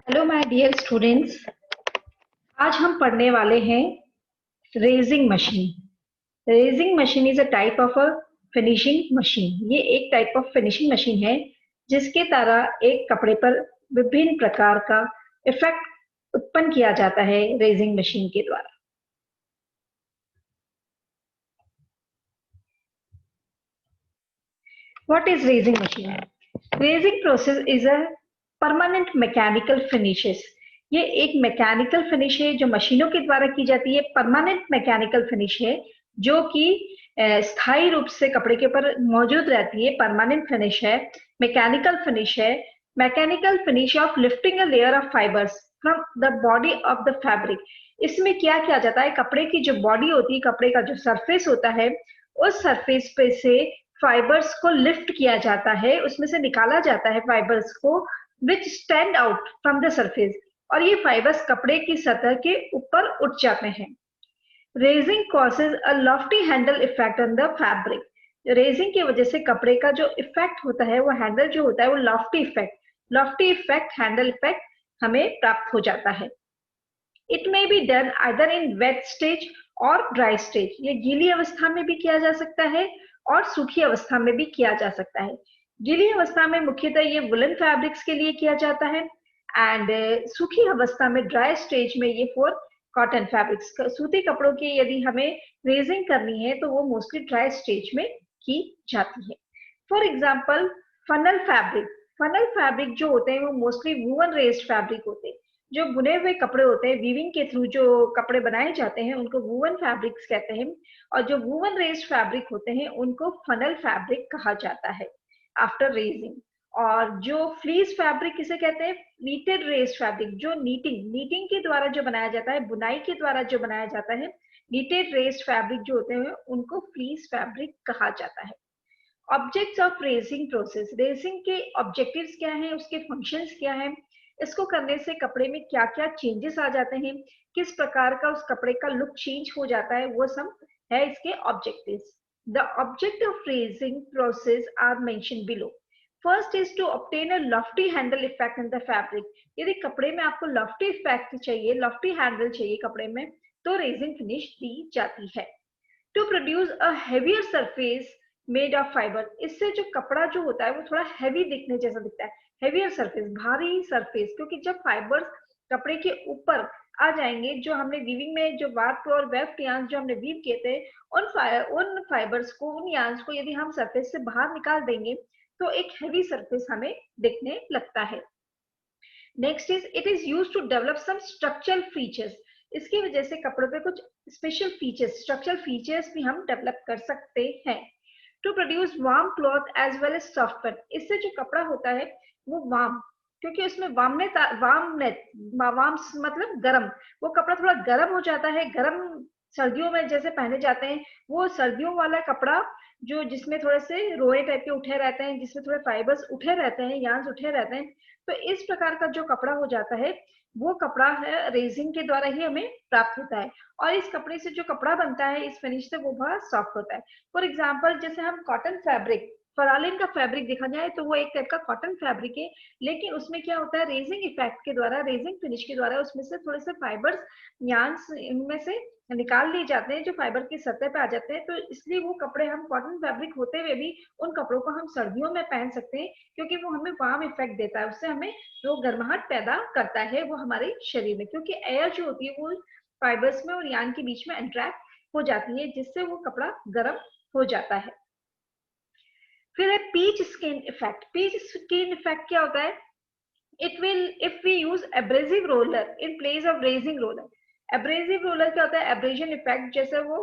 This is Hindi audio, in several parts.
Hello my dear students. आज हम पढ़ने वाले हैं raising machine. Raising machine is a type of a finishing machine. ये एक टाइप ऑफ फिनिशिंग मशीन है जिसके द्वारा एक कपड़े पर विभिन्न प्रकार का इफेक्ट उत्पन्न किया जाता है रेजिंग मशीन के द्वारा। What is raising machine? Raising process is a permanent mechanical finishes. ये एक मैकेनिकल फिनिश है जो मशीनों के द्वारा की जाती है। परमानेंट मैकेनिकल फिनिश है जो कि स्थायी रूप से कपड़े के ऊपर मौजूद रहती है। परमानेंट फिनिश है, मैकेनिकल फिनिश है। Mechanical finish off lifting a layer of fibres from the body of the fabric. इसमें क्या किया जाता है, कपड़े की जो बॉडी होती है, कपड़े का जो सरफेस होता है, उस सरफेस पे से फाइबर्स को लिफ्ट किया जाता है, उसमें से निकाला जाता है फाइबर्स को, विच stand out from the surface, और ये फाइबर्स कपड़े की सतह के ऊपर उठ जाते हैं। Raising causes a lofty handle effect on the fabric. Raising की वजह से कपड़े का जो इफेक्ट होता है, वो हैंडल जो होता है वो लॉफ्टी इफेक्ट हैंडल इफेक्ट हमें प्राप्त हो जाता है। It may be done either in wet stage और ड्राई स्टेज। ये गीली अवस्था में भी किया जा सकता है और सूखी अवस्था में भी किया जा सकता है। गीली अवस्था में मुख्यतः ये वुलन फैब्रिक्स के लिए किया जाता है एंड सूखी अवस्था में ड्राई स्टेज में ये फॉर कॉटन फैब्रिक्स। सूती कपड़ों की यदि हमें रेजिंग करनी है तो वो मोस्टली ड्राई स्टेज में की जाती है। फॉर एग्जाम्पल फनल फैब्रिक जो होते हैं वो मोस्टली वूवन रेस्ड फैब्रिक होते हैं। जो बुने हुए कपड़े होते हैं, वीविंग के थ्रू जो कपड़े बनाए जाते हैं उनको वूवन फैब्रिक्स कहते हैं, और जो वूवन रेस्ड फैब्रिक होते हैं उनको फनल फैब्रिक कहा जाता है आफ्टर रेजिंग। और जो फ्लीस फैब्रिक किसे कहते हैं? नीटेड रेस्ड फैब्रिक, जो नीटिंग के द्वारा जो बनाया जाता है, बुनाई के द्वारा जो बनाया जाता है, नीटेड रेस्ड फैब्रिक जो होते हैं उनको फ्लीस फैब्रिक कहा जाता है। Objects of raising process. Raising के ऑब्जेक्टिव्स क्या हैं, उसके फंक्शंस क्या हैं, इसको करने से कपड़े में क्या क्या चेंजेस आ जाते हैं, किस प्रकार का उस कपड़े का लुक चेंज हो जाता है, वो सब है इसके objectives. The object of raising process are mention below. First is to obtain a lofty handle effect in the fabric. यदि कपड़े में आपको लॉफ्टी इफेक्ट चाहिए, लॉफ्टी हैंडल चाहिए कपड़े में, तो रेजिंग फिनिश दी जाती है। To produce a heavier surface made of fibre. इससे जो कपड़ा जो होता है वो थोड़ा हैवी दिखने जैसा दिखता है। हेवियर सरफेस, भारी सरफेस, क्योंकि जब फाइबर्स कपड़े के ऊपर आ जाएंगे, जो हमने वीविंग में जो वार्प और वेफ्ट यार्न जो हमने वीव किए थे, उन फाइबर्स को, उन यार्न्स को यदि हम सरफेस से बाहर निकाल देंगे तो एक हैवी सरफेस हमें दिखने लगता है। Next is it is used to develop some structural features. इसकी वजह से कपड़ों पे कुछ स्पेशल फीचर्स, स्ट्रक्चरल फीचर्स भी हम डेवलप कर सकते हैं। To produce warm cloth as well as soft pant. इससे जो कपड़ा होता है वो वार्म, क्योंकि उसमें वार्म मतलब गर्म, वो कपड़ा थोड़ा गर्म हो जाता है। गर्म सर्दियों में जैसे पहने जाते हैं, वो सर्दियों वाला कपड़ा जो जिसमें थोड़े से रोए टाइप के उठे रहते हैं, जिसमें थोड़े फाइबर्स उठे रहते हैं, यार्न्स उठे रहते हैं, तो इस प्रकार का जो कपड़ा हो जाता है वो कपड़ा है रेजिंग के द्वारा ही हमें प्राप्त होता है। और इस कपड़े से जो कपड़ा बनता है इस फिनिश से, वो बहुत सॉफ्ट होता है। फॉर एग्जाम्पल जैसे हम कॉटन फैब्रिक, फरालिन का फैब्रिक देखा जाए तो वो एक टाइप का कॉटन फैब्रिक है, लेकिन उसमें क्या होता है, रेजिंग इफेक्ट के द्वारा, रेजिंग फिनिश के द्वारा उसमें से थोड़े से फाइबर्स, यार्न्स इनमें से निकाल लिए जाते हैं जो फाइबर की सतह पे आ जाते हैं। तो इसलिए वो कपड़े, हम कॉटन फैब्रिक होते हुए भी उन कपड़ों को हम सर्दियों में पहन सकते हैं, क्योंकि वो हमें वार्म इफेक्ट देता है, उससे हमें जो गर्माहट पैदा करता है वो हमारे शरीर में, क्योंकि एयर जो होती है वो फाइबर्स में और यार्न के बीच में इंटरेक्ट हो जाती है, जिससे वो कपड़ा गर्म हो जाता है। फिर है peach skin effect. Peach skin effect क्या होता है? It will if we use abrasive roller in place of raising roller. Abrasive roller क्या होता है? एब्रेजन इफेक्ट, जैसे वो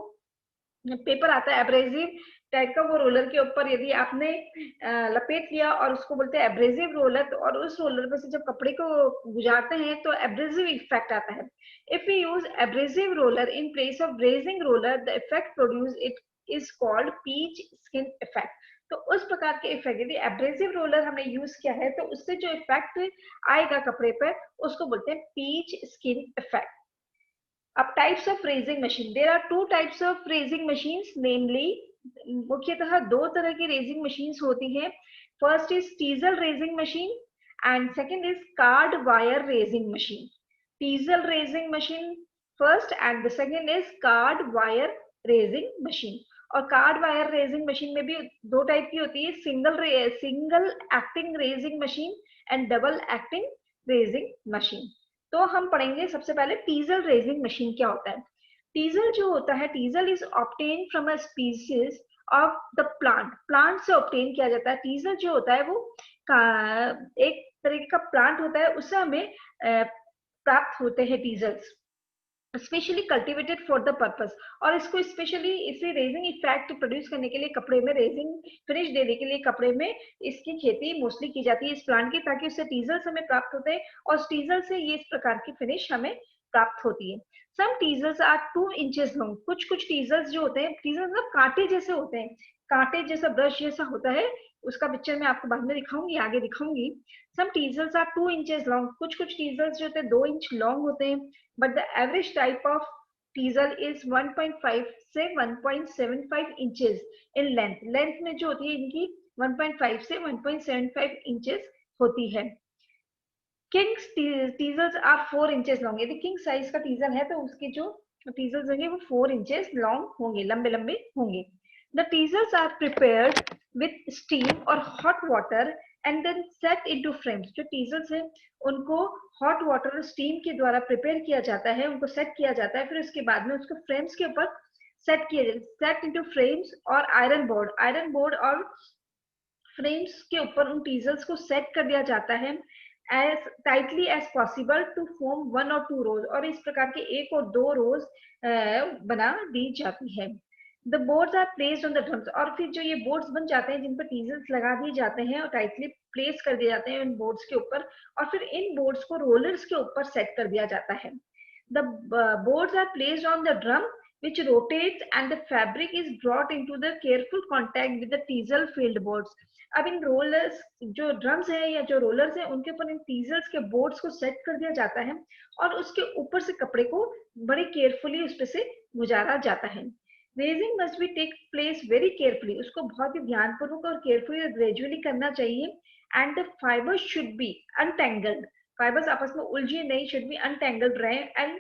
पेपर आता है एब्रेसिव टाइप का, वो रोलर के ऊपर यदि आपने लपेट लिया और उसको बोलते हैं एब्रेसिव रोलर, तो और उस रोलर पे से जब कपड़े को गुजारते हैं तो एब्रेसिव इफेक्ट आता है। If we use abrasive roller in place of raising roller, the effect produce it is called peach skin effect. तो उस प्रकार के इफेक्ट, यदि एब्रेसिव रोलर हमने यूज किया है तो उससे जो इफेक्ट आएगा कपड़े पर, उसको बोलते हैं पीच स्किन इफेक्ट। अब types of raising machine, there are two types of raising machines, namely मुख्यतः दो तरह की रेजिंग मशीन्स होती हैं। First is teasel raising machine and second is card wire raising machine. Teasel raising machine first and the second is card wire raising machine. और कार्ड वायर रेजिंग मशीन में भी दो टाइप की होती है, single acting raising machine and double acting raising machine. तो हम पढ़ेंगे सबसे पहले टीजल रेजिंग मशीन क्या होता है. टीजल जो होता है, teasel is obtain from a species of the plant से ऑब्टेन किया जाता है. टीजल जो होता है वो एक तरीके का प्लांट होता है, उससे हमें प्राप्त होते हैं teasels, specially cultivated for the purpose. और इसको स्पेशली इसे रेजिंग इफेक्ट प्रोड्यूस करने के लिए, कपड़े में रेजिंग फिनिश देने के लिए कपड़े में इसकी खेती मोस्टली की जाती है इस प्लांट की, ताकि उससे टीजल्स हमें प्राप्त होते हैं और टीजल से ये इस प्रकार की फिनिश हमें प्राप्त होती है. सम टीजल्स आर 2 इंचेस लॉन्ग. कुछ टीजल्स जो होते हैं, टीजल्स मतलब कांटे जैसे होते हैं, कांटे जैसा ब्रश जैसा होता है, उसका पिक्चर मैं आपको बाद में दिखाऊंगी, आगे दिखाऊंगी. सम टीजल्स आर 2 इंचेस लॉन्ग. कुछ टीजल्स जो होते हैं 2 इंच लॉन्ग होते हैं, but the average type of teasel is 1.5 से 1.75 inches in length. Length में जो होती है इनकी 1.5 से 1.75 inches होती है. King's teasels are 4 inches long. यदि king size का teasel है तो उसके जो teasels होंगे वो 4 inches long होंगे, लंबे लंबे होंगे. The teasels are prepared with steam or hot water and then set into frames. जो teasels है उनको हॉट वाटर और स्टीम के द्वारा प्रिपेयर किया जाता है, उनको सेट किया जाता है, फिर उसके बाद में उसको फ्रेम्स के ऊपर सेट इनटू फ्रेम्स और आयरन बोर्ड और फ्रेम्स के ऊपर उन टीजल्स को सेट कर दिया जाता है as tightly as possible to form 1 और 2 रोज. और इस प्रकार के 1 और 2 रोज बना दी जाती है. The boards are placed on the drums. और फिर जो ये बोर्ड्स बन जाते हैं जिन पर टीजल्स लगा दिए जाते हैं और टाइटली प्लेस कर दिए जाते हैं इन बोर्ड्स के ऊपर, और फिर इन बोर्ड्स को रोलर्स के ऊपर सेट कर दिया जाता है. The boards are placed on the drum which rotates and the fabric is brought into the careful contact with the teasel filled boards. अब इन रोलर्स जो ड्रम्स है या जो रोलर्स है उनके ऊपर इन टीजल्स के बोर्ड्स को सेट कर दिया जाता है और उसके ऊपर से कपड़े को बड़े केयरफुली उस पे से गुजारा जाता है. Raising must be take place very carefully. उसको बहुत ही ध्यानपूर्वक और केयरफुली और ग्रेजुअली करना चाहिए. And the fibres should be untangled. Fibres आपस में उलझे नहीं, शुड बी अनटेंगल्ड रहे and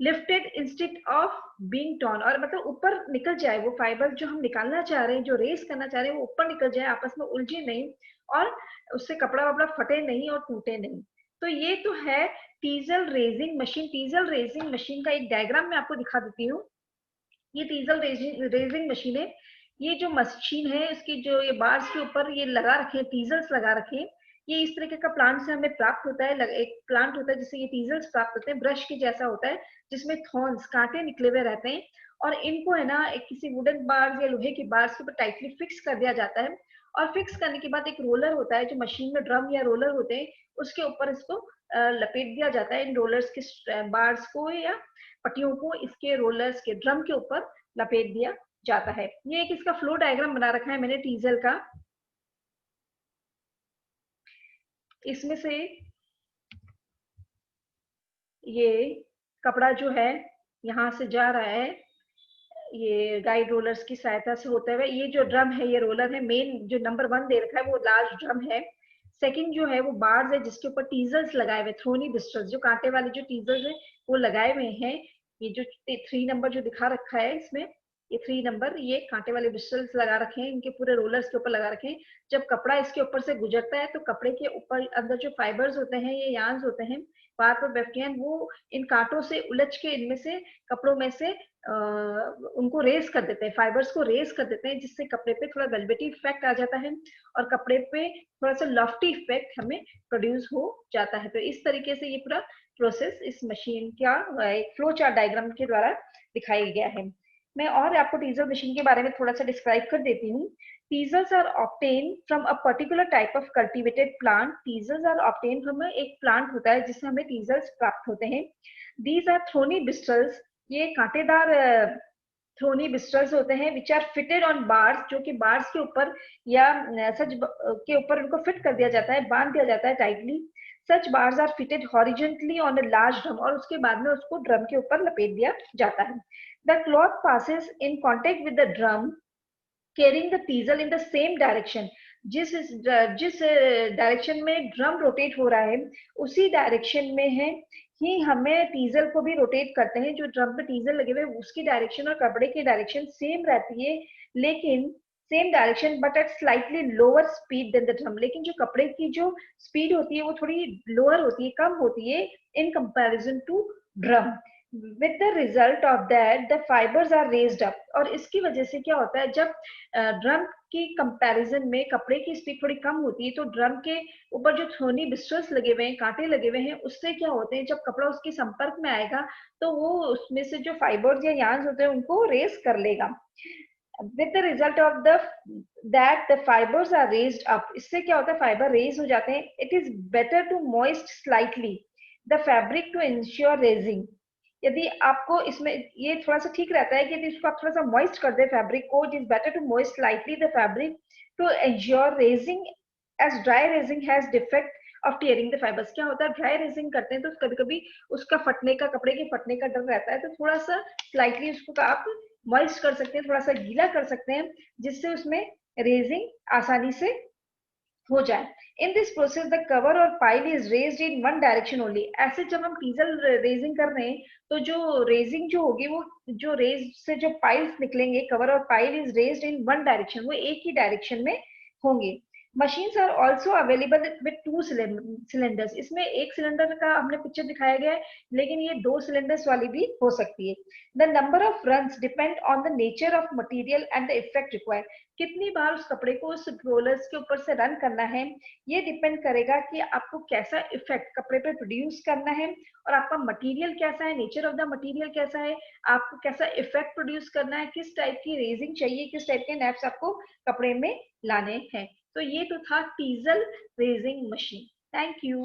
lifted instead of being torn. और मतलब ऊपर निकल जाए वो फाइबर जो हम निकालना चाह रहे हैं, जो रेस करना चाह रहे हैं, वो ऊपर निकल जाए, आपस में उलझे नहीं और उससे कपड़ा वपड़ा फटे नहीं और टूटे नहीं. तो ये तो है टीजल रेजिंग मशीन. टीजल रेजिंग मशीन का एक डायग्राम मैं आपको दिखा देती हूँ. ये टीजल रेजिंग मशीन है. ये जो मशीन है इसकी जो ये बार्स के ऊपर ये लगा रखे हैं, टीजल्स लगा रखे हैं. ये इस तरीके का प्लांट से हमें प्राप्त होता है. एक प्लांट होता है जिससे ये टीजल्स प्राप्त होते हैं, ब्रश के जैसा होता है जिसमें थॉर्न्स कांटे निकले हुए रहते हैं. और इनको है ना एक किसी वुडन बार्स या लोहे के बार्स के ऊपर टाइटली फिक्स कर दिया जाता है. और फिक्स करने के बाद एक रोलर होता है जो मशीन में ड्रम या रोलर होते हैं, उसके ऊपर इसको लपेट दिया जाता है. इन रोलर्स के बार्स को या पट्टियों को इसके रोलर्स के ड्रम के ऊपर लपेट दिया जाता है. ये एक इसका फ्लो डायग्राम बना रखा है मैंने टीजल का. इसमें से ये कपड़ा जो है यहाँ से जा रहा है, ये गाइड रोलर्स की सहायता से होते हुए. ये जो ड्रम है, ये रोलर है. मेन जो नंबर 1 दे रखा है वो लार्ज ड्रम है. सेकंड जो है वो बार्स है जिसके ऊपर टीजल्स लगाए हुए, थ्रोनी बिस्टर्स, जो कांटे वाले जो टीजल्स है वो लगाए हुए हैं. ये जो 3 नंबर जो दिखा रखा है इसमें, ये 3 नंबर ये कांटे वाले बिस्टल्स लगा रखे हैं, इनके पूरे रोलर्स के ऊपर लगा रखे हैं. जब कपड़ा इसके ऊपर से गुजरता है तो कपड़े के ऊपर अंदर जो फाइबर्स होते हैं, ये यार्न्स होते हैं, बार पर बैठते हैं, वो इन कांटों से उलझ के इनमें से कपड़ों में से उनको रेस कर देते हैं, फाइबर्स को रेस कर देते हैं, जिससे कपड़े पे थोड़ा वेलवेटी इफेक्ट आ जाता है और कपड़े पे थोड़ा सा लॉफ्टी इफेक्ट हमें प्रोड्यूस हो जाता है. तो इस तरीके से ये पूरा प्रोसेस इस मशीन का एक फ्लो चार्ट डायग्राम के द्वारा दिखाया गया है. मैं और आपको टीजल मशीन के बारे में थोड़ा सा डिस्क्राइब कर देती हूँ. Teasels are obtained from a particular type of cultivated plant. Teasels are obtained from एक plant होता है जिससे हमें teasels प्राप्त होते हैं. These are thorny bristles. ये कांटेदार थ्रोनी बिस्टल्स होते हैं which are fitted on bars, जो कि बार्स के ऊपर या सच के ऊपर उनको फिट कर दिया जाता है, बांध दिया जाता है tightly. Such bars are fitted horizontally on a large drum और उसके बाद में उसको ड्रम के ऊपर लपेट दिया जाता है. The cloth passes in contact with the drum carrying the teasel in the same direction. जिस डायरेक्शन में ड्रम रोटेट हो रहा है उसी डायरेक्शन में है ही हमें टीजल को भी रोटेट करते हैं। जो ड्रम पे टीजल लगे हुए उसकी डायरेक्शन और कपड़े की डायरेक्शन सेम रहती है, लेकिन same direction but at slightly lower speed than the drum. लेकिन जो कपड़े की जो स्पीड होती है वो थोड़ी लोअर होती है, कम होती है in comparison to drum. With the result of that the fibres are raised up. और इसकी वजह से क्या होता है, जब ड्रम की कंपैरिजन में कपड़े की स्पीड थोड़ी कम होती है तो ड्रम के ऊपर जो थोनी ब्रिस्टल्स लगे हुए हैं, कांटे लगे हुए हैं, उससे क्या होते हैं, जब कपड़ा उसके संपर्क में आएगा तो वो उसमें से जो फाइबर्स या यार्न्स होते हैं उनको रेस कर लेगा। With the result of the that the fibres are raised up. इससे क्या होता है, फाइबर रेज हो जाते हैं। It is better to moist slightly the fabric to ensure raising. यदि आपको इसमें ये थोड़ा सा ठीक रहता है कि यदि इसको आप थोड़ा सा मॉइस्ट कर दे फैब्रिक को, it is better to moist slightly the fabric to ensure raising as dry raising has defect of tearing the fibres. क्या होता है, ड्राई रेजिंग करते हैं तो कभी कभी उसका फटने का, कपड़े के फटने का डर रहता है, तो थोड़ा सा स्लाइटली उसको आप मॉइस्ट कर सकते हैं, थोड़ा सा गीला कर सकते हैं, जिससे उसमें रेजिंग आसानी से हो जाए। In this process the cover और pile is raised in one direction only. ऐसे जब हम टीजल रेजिंग कर रहे हैं तो जो रेजिंग जो होगी वो जो रेज से जो पाइल्स निकलेंगे, कवर और pile is raised in one direction, वो एक ही डायरेक्शन में होंगे। Machines are also available with two cylinders. इसमें एक सिलेंडर का हमने पिक्चर दिखाया गया है, लेकिन ये 2 सिलेंडर्स वाली भी हो सकती है। The number of runs depend on the nature of material and the effect required. कितनी बार उस कपड़े को उस रोलर्स के ऊपर से रन करना है, ये डिपेंड करेगा कि आपको कैसा इफेक्ट कपड़े पे प्रोड्यूस करना है, और आपका मटेरियल कैसा है, नेचर ऑफ द मटेरियल कैसा है, आपको कैसा इफेक्ट प्रोड्यूस करना है, किस टाइप की रेजिंग चाहिए, किस टाइप के नैप्स आपको कपड़े में लाने हैं। तो ये तो था टीजल रेजिंग मशीन। Thank you.